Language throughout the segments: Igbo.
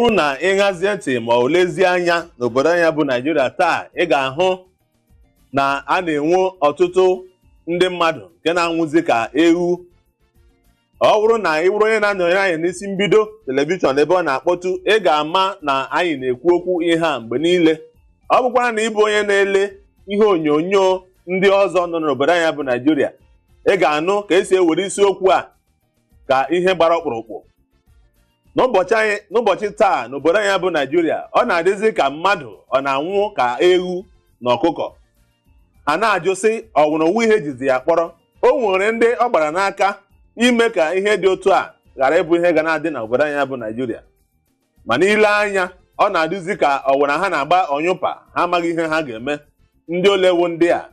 bụrụ na ịhazie ntị ma ọ lezie anya n'obodo anyị bụ Naịjirịa taa, ị ga-ahụ na a na-enwe ọtụtụ ndị mmadụ nke na-anwụzi ka ewu. Ọ bụrụ na ị bụrụ onye na-anọnyere anyị n'isi mbido telivishọn ebe ọ na-akpọtụ, ị ga-ama na anyị na-ekwu okwu ihe a mgbe niile. Ọ bụkwara na ị bụ onye na-ele ihe onyonyo ndị ọzọ nọ n'obodo anyị bụ Naịjirịa, ị ga-anụ ka esi ewere isiokwu a ka ihe gbara ọkpụrụkpụ. N'ụbọchị taa n'obodo anyị bụ Naịjirịa, ọ na-adịzi ka mmadụ ọ na-anwụ ka ewu na ọkụkọ. A na-ajụ sị ọ nwere onwe ihe ejizi ya kpọrọ. O nwere ndị ọ gbara n'aka ime ka ihe dị otu a ghara ịbụ ihe ga na-adị n'obodo anyị bụ Naịjirịa. Ma n'ile anya, ọ na-adịzi ka ọ nwere ha na-agba ọnyụpa, ha amaghị ihe ha ga-eme. Ndị olewu ndị a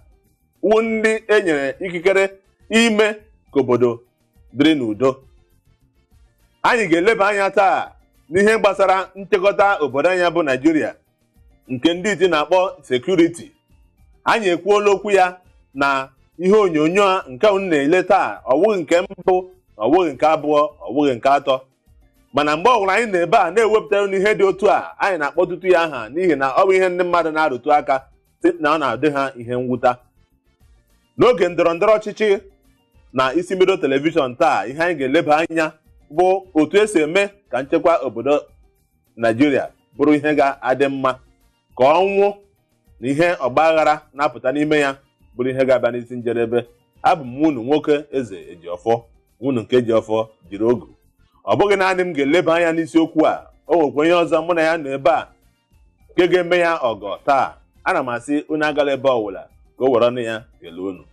wụ ndị e nyere ikikere ime ka obodo dịrị n'udo. Anyị ga-eleba anya taa n'ihe gbasara nchekọta obodo anyị bụ Naịjirịa, nke ndị iti na-akpọ sekuriti. Anyị ekwuola okwu ya na ihe onyonyo a nke unu na-ele taa, ọwụghị nke mbụ, ọwụghị nke abụọ, ọwụghị nke atọ. Mana mgbe ọbụla anyị na-ebe a na-ewepụtara n'ihe dị otu a, anyị na-akpọtụtụ ya aha n'ihi na ọ bụ ihe ndị mmadụ na-arụtụ aka site na ọ na-adị ha ihe mwụta. N'oge ndọrọndọrọ ọchịchị na isi mbido telivishọn taa, ihe anyị ga-eleba anya bụ otu esi eme ka nchekwa obodo Naịjirịa bụrụ ihe ga-adị mma, ka ọnwụ na ihe ọgbaghara na-apụta n'ime ya bụrụ ihe ga-abịa n'isi njedebe. Abụ m unu nwoke Eze Ejiofọ, unu nke Ejiofọ jiri ogu. Ọ bụghị naanị m ga-eleba anya n'isiokwu a, o nwekwa onye ọzọ mụ na ya nọ ebe a nke ga-eme ya ọgọ taa. Ana m asị unu agala ebe ọbụla ka o were ọnụ ya kelee unu.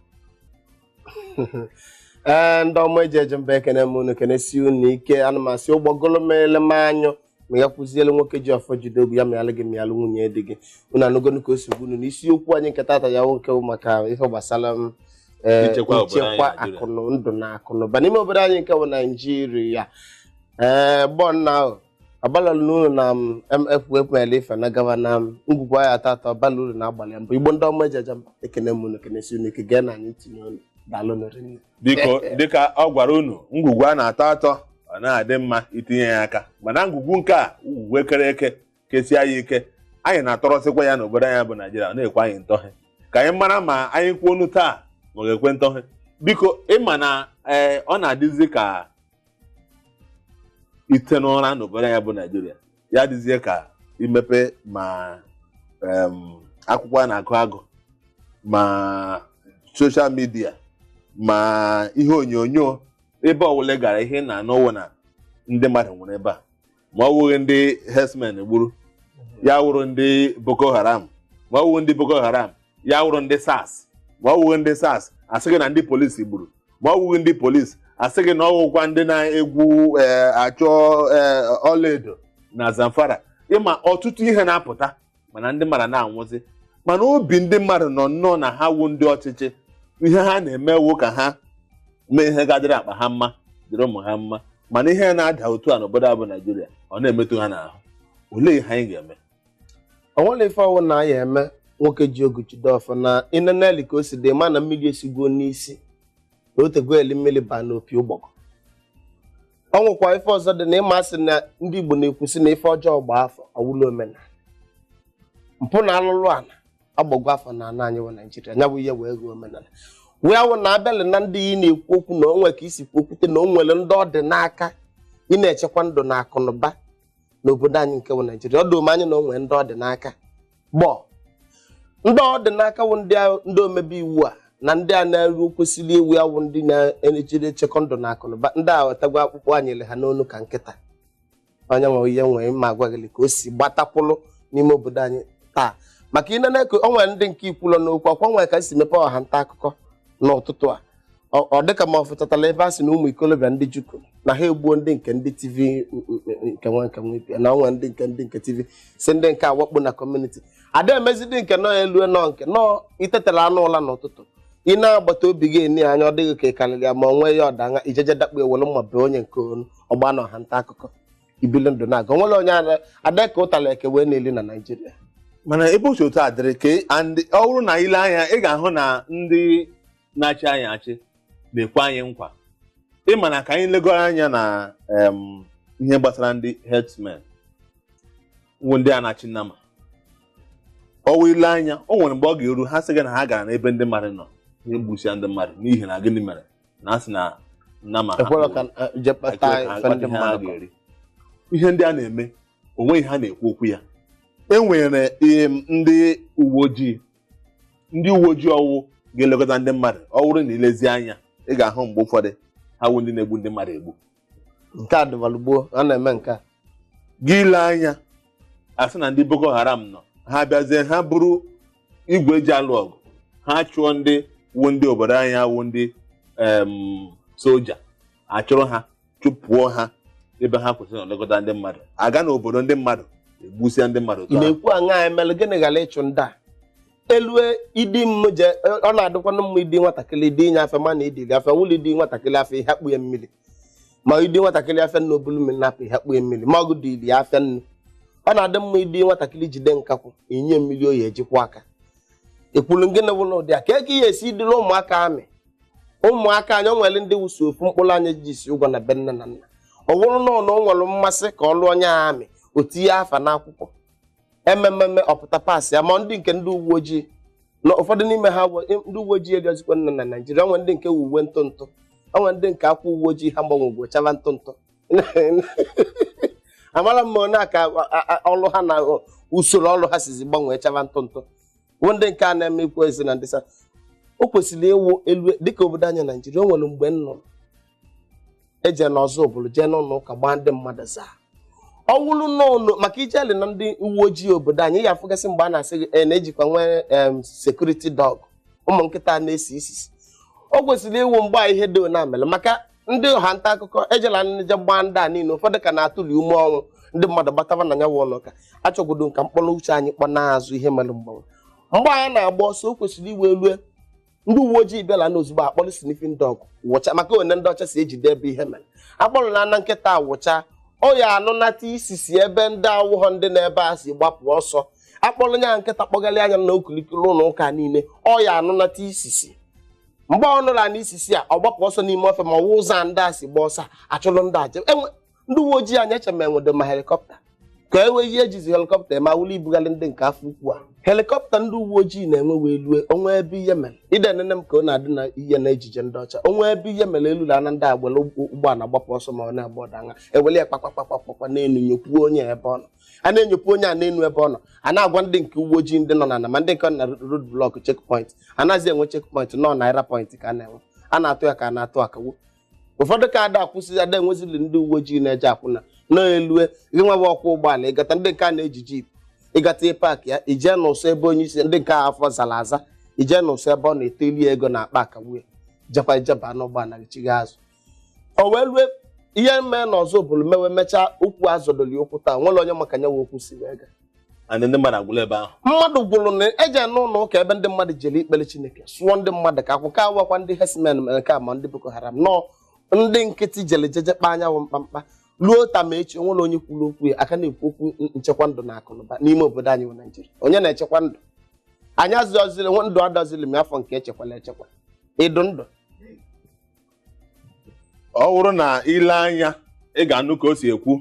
Ndị ọma eji mba ekene m unu kenesi unu ike. Ana m asị ụgbọgolo meele m anyụ ma ya kwụziele nwoke Ejiofọ jide ogu ya mịalụ gị mịalụ nwunye di gị. Unu anụgonu ka o si unu n'isiokwu anyị nke tata ya nwoke maka ihe gbasara nchekwa akụnụ ndụ na akụnụba n'ime obodo anyị nke bụ Naịjirịa. Bọọlụ ahụ abalị n'ụlọ na MFWPL ife na gava na ngwugwu anyị atọ abalị ụlọ na-agbalị mbụ. Igbo ndị ọma eji mba ekene m unu kenesi unu ike gaa na anyị tinye unu daalụ n'orinne. Biko dịka ọ gwara unu, ngwugwu a na-atọ atọ ọ na-adị mma itinye ya aka, mana ngwugwu nke a ngwugwu ekere eke kesie ya ike, anyị na-atọrọsịkwa ya n'obodo anyị bụ Naịjirịa, na-ekwe anyị ntọhe ka anyị mara ma anyị kwuo onu taa ma ọ ga-ekwe ntọhe. Biko ịma na ọ na-adịzi ka ite n'ụra n'obodo anyị bụ Naịjirịa, ya adịzie ka imepe ma akwụkwọ a na-agụ agụ ma soshal midia ma ihe onyonyo. Ebe ọwụla gara ihe na-anọwo na ndị mmadụ nwere ebe a, ma ọ wụghị ndị herdsmen gburu, ya wụrụ ndị Boko Haram, ma ọ wụghị ndị Boko Haram, ya wụrụ ndị SARS, ma ọ wụghị ndị SARS asịghị na ndị polisi gburu, ma ọ wụghị ndị polisi asịghị na ọ wụkwa ndị na-egwu achọ ọlaedo na Zamfara. Ịma ọtụtụ ihe na-apụta mana ndị mmadụ na-anwụzi, mana obi ndị mmadụ nọ nnọọ na ha wụ ndị ọchịchị. Ihe ha na-emewo ka ha mee ihe ga-adịrị akpa ha mma, dịrị ụmụ ha mma, mana ihe na-ada otu a n'obodo abụ Naịjirịa ọ na-emetụ ha n'ahụ. Olee ihe anyị ga-eme? Onwere ife ọwụ na ya eme nwoke ji ogu Jideofor na ineneli ka o si dị ma na mmiri esigbuo n'isi na otego eli mmiri baa n'opi ụgbọgọ. Ọ nwekwa ife ọzọ dị na ịma asị na ndị Igbo na-ekwusi na ife ọjọọ gba afọ ọwụla omenala. Mpụ na alụlụ ana agbagwo afọ na ana anyị bụ Naịjirịa, nya bụ ihe wee gụọ omenala. Wee awụ na abịalị na ndị ị na-ekwu okwu na onwe ka isi kwuokwute na o nwere ndị ọ dị n'aka ị na-echekwa ndụ na akụnụba n'obodo anyị nke bụ Naịjirịa. Ọ dụm anyị na o nwere ndị ọ dị n'aka gbọọ. Ndị ọ dị n'aka wụ ndị omebe iwu a na ndị a na-eru kwesịrị iwu awụ ndị na-ejiri echekwa ndụ na akụnụba. Ndị a wetagwa akpụkpọ anyịle ha n'onu ka nkịta. Onye nwe ihe nwee ma agwaghịlị ka o si gbatakwụlụ n'ime obodo anyị taa. Maka inene ka o nwere ndị nke ikwulọ n'okwu akwa nwere ka si mepe ọha nta akụkọ n'ụtụtụ a. Ọ dịka ma ọ fụtatala ebe a sị na ụmụ ikolobịa ndị Juku na ha egbuo ndị nke TV nke nwe na onwe ndị nke TV si ndị nke awakpo na kọmuniti. Ada emezidi nke nọ elu nọ nke nọ itetala anụ ụla n'ụtụtụ. Ị na-agbata obi gị eni anya ọ dịghị ka ịkarịrị ya ma onwe ya ọdanya ijeje dakpu ewelu mma be onye nke onu ọgba na ọha nta akụkọ ibili ndụ na-aga. Onwere onye ada ka ụtala eke wee na-eli na Naịjirịa. Mana ebe otu otu a dịrị ka ọ bụrụ na ile anya ị ga-ahụ na ndị na-achị anyị achị na-ekwe anyị nkwa. Ịma na ka anyị legoro anya na ihe gbasara ndị herdsmen, wụ ndị a na-achị nnama ọwụ ile anya o nwere mgbe ọ ga-eru ha sị gị na ha gara n'ebe ndị mmadụ nọ ihe gbusia ndị mmadụ n'ihi na gịnị mere na asị na nnama ha ga-eri ihe ndị a na-eme onweghị ha na-ekwu okwu ya. E nwere ndị uwe ojii ọwụ ga-elekọta ndị mmadụ ọ bụrụ na ilezi anya ị ga-ahụ mgbe ụfọdụ ha wụ ndị na-egbu ndị mmadụ egbu. Nke a dịvalugbo a na-eme nke a gị ile anya asị na ndị Boko Haram nọ ha bịazie ha bụrụ igwe eji alụ ọgụ ha chụọ ndị wụ ndị obodo anyị wụ ndị soja achụrụ ha chụpụọ ha ebe ha kwesịrị nlekọta ndị mmadụ aga n'obodo ndị mmadụ egbusia ndị mmadụ. ị na-ekwu aṅa emele gịnị gara ịchụ ndị a elue idi mmụje ọ na-adịkwana mma idi nwatakịrị dị inye afọ mana idili afọ wụlụ idi nwatakịrị afọ ihe akpụ ya mmiri ma idi nwatakịrị afọ nna obulu mmiri na-apụ ihe akpụ ya mmiri ma ọgụ dị ili afọ nnu ọ na-adị mma idi nwatakịrị jide nkakwụ inye mmiri oyi ejikwa aka ekwulu gịnị wụlụ ụdị a ka eke ihe esi dịrị ụmụaka amị ụmụaka anyị o nwere ndị wụso ofu mkpụrụ anya ji isi ụgwọ na be nne na nna ọ wụrụ na ọ nwere mmasị ka ọ lụọ onye amị o tinye afa n'akwụkwọ emememe ọpụta paasị ya ma ndị nke ndị uwe ojii na ụfọdụ n'ime ha ndị uwe ojii eriozikwa nna na Naịjirịa onwe ndị nke uwe ntụntụ onwe ndị nke akwa uwe ojii ha gbanwegwo chava ntụntụ amara m onye aka ọlụ ha na usoro ọlụ ha sizi gbanwee chava ntụntụ bụ ndị nke a na-eme ikwu ezi na ndị sa o kwesịrị ịwụ elu dịka obodo anyị Naịjirịa o nwere mgbe nnụnụ eje n'ọzọ obodo jee n'ụlọ ụka gbaa ndị mmadụ zaa ọ wụrụ n'ụlọ maka ijeli na ndị uwe ojii obodo anyị ya afụgasị mgbe a na-asị gị na-ejikwa nwee security dog ụmụ nkịta na-esi isisi o kwesịrị ịwụ mgbe ihe dị na amele maka ndị ọha nta akụkọ ejela nje gbaa ndị a niile ụfọdụ ka na-atụli ume ọnwụ ndị mmadụ gbataba na ya ụlọ ka achọgodo nka mkpọrọ uche anyị kpọ na-azụ ihe mere mgbanwe mgbe anyị na-agba ọsọ o kwesịrị iwe elue ndị uwe ojii bịala n'ozugbo akpọrọ sniffing dog wụcha maka one ndị ọcha si ejide ebe ihe mere akpọrọ na ana nkịta wụcha ọ ya anụnata isisi ebe ndị awụghọ ndị na-ebe a si gbapụ ọsọ akpọrọ nya nkịta kpọgali anya na okulikiri ụlọ ụka niile ọ ya anụnata isisi mgbe ọ nụla na isisi a ọ gbapụ ọsọ n'ime ofe ma ọwụ ụzọ ndị a si gba ọsọ achụrụ ndị aja ndị uwe ojii anyị echema enwedo ma helikọpta ka e wee ihe ejizi helikọpta ma wụlụ ibugali ndị nke afọ ukwu a helikọpta ndị uwe ojii na-enwe wee lue onwe ebe ihe mere ide nene m ka ọ na-adị na ihe na ejije ndị ọcha onwe ebe ihe mere elu na ndị agbele ụgbọala gbapụ ọsọ ma ọ na-agba ọdanya ewele ya kpakpakpakpakpakpa na-enu nyekwu onye ebe ọ nọ a na-enyekwu onye a na-enu ebe ọ nọ a na-agwa ndị nke uwe ojii ndị nọ na ma ndị nke na road block checkpoint anaghịzi enwe checkpoint nọ naira point ka a na-enwe a na-atụ ya ka a na-atụ akawo ụfọdụ ka ada akwụsị ada enwezili ndị uwe ojii na-eje akwụna na-elue gị nwewe ọkwọ ụgbọala ịgata ndị nke a na-eji jip ịgata paakị ya ije n'ụsọ ebe onye isi ndị nke afọ zara aza ije n'ụsọ ebe ọ na-eteli ego na akpa akawue jekwa ijeba n'ụgbọala gị chigha azụ o wee lue ihe mee n'ọzọ obodo mewe mechaa okwu azọdoli okwu taa nwere onye maka nya okwu si wee ga ndị mmadụ agwụla ebe ahụ mmadụ gwụrụ na eje n'ụlọ ụka ebe ndị mmadụ jere ikpere Chineke sụọ ndị mmadụ ka akwụ ka awakwa ndị herdsmen nke a ma ndị Boko Haram nọọ ndị nkịtị jere jeje kpa anyanwụ mkpamkpa luo tama echi onwere onye kwuru okwu ya aka na-ekwu okwu nchekwa ndụ na akụnụba n'ime obodo anyị bụ Naịjirịa onye na-echekwa ndụ anyị azụzili nwe ndụ adọzili m afọ nke echekwala echekwa ịdụ ndụ ọ bụrụ na ile anya ị ga-anụ ka o si ekwu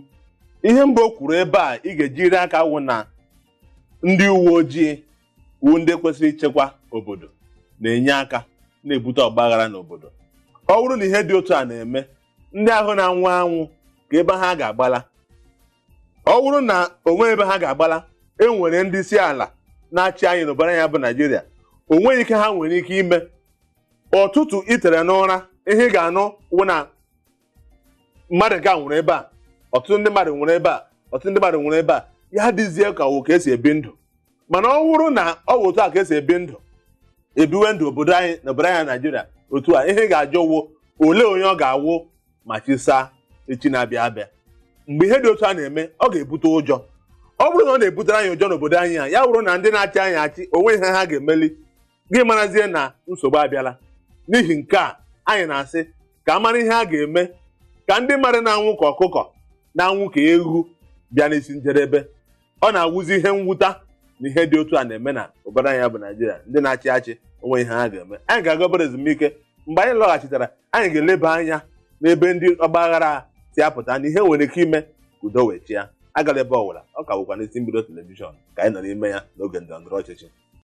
ihe mbụ o kwuru ebe a ị ga-ejiri aka wụ na ndị uwe ojii wu ndị kwesịrị ichekwa obodo na-enye aka na-ebute ọgbaghara n'obodo ọ bụrụ na ihe dị otu a na-eme ndị ahụ na-anwụ anwụ ka ebe ha ga-agbala ọ bụrụ na onwe ebe ha ga-agbala e nwere ndị isi ala na-achị anyị n'obodo anyị bụ Naịjirịa o nweghị ike ha nwere ike ime ọtụtụ itere n'ụra ihe ga-anụ wụ na mmadụ nke a nwere ebe a ọtụtụ ndị mmadụ nwere ebe a ọtụtụ ndị mmadụ nwere ebe a ya dịzie ka wụ ka esi ebi ndụ mana ọ bụrụ na ọ bụ otu a ka esi ebi ndụ ebiwe ndụ obodo anyị Naịjirịa otu a ihe ga-ajọ wụ ole onye ọ ga-awụ ma chisaa echi na-abịa abịa mgbe ihe dị otu a na-eme ọ ga-ebute ụjọ ọ bụrụ na ọ na-ebutere anyị ụjọ n'obodo anyị a ya bụrụ na ndị na-achị anyị achị onwe ihe ha ga-emeli gị marazie na nsogbu abịala n'ihi nke a anyị na-asị ka a mara ihe a ga-eme ka ndị mmadụ na-anwụ ka ọkụkọ na-anwụ ka ewu bịa n'isi njedebe ọ na-awụzi ihe mwụta na ihe dị otu a na-eme na obodo anyị bụ Naịjirịa ndị na-achị achị onwe ihe ha ga-eme anyị ga-aga obere ezumike mgbe anyị lọghachitara anyị ga-eleba anya n'ebe ndị ọgbaghara si apụta na ihe nwere ike ime udo wee chịa agala ebe ọbụla, ọ ka bụkwa n'isi mbido telivishọn ka anyị nọ n'ime ya n'oge ndọrọndọrọ ọchịchị.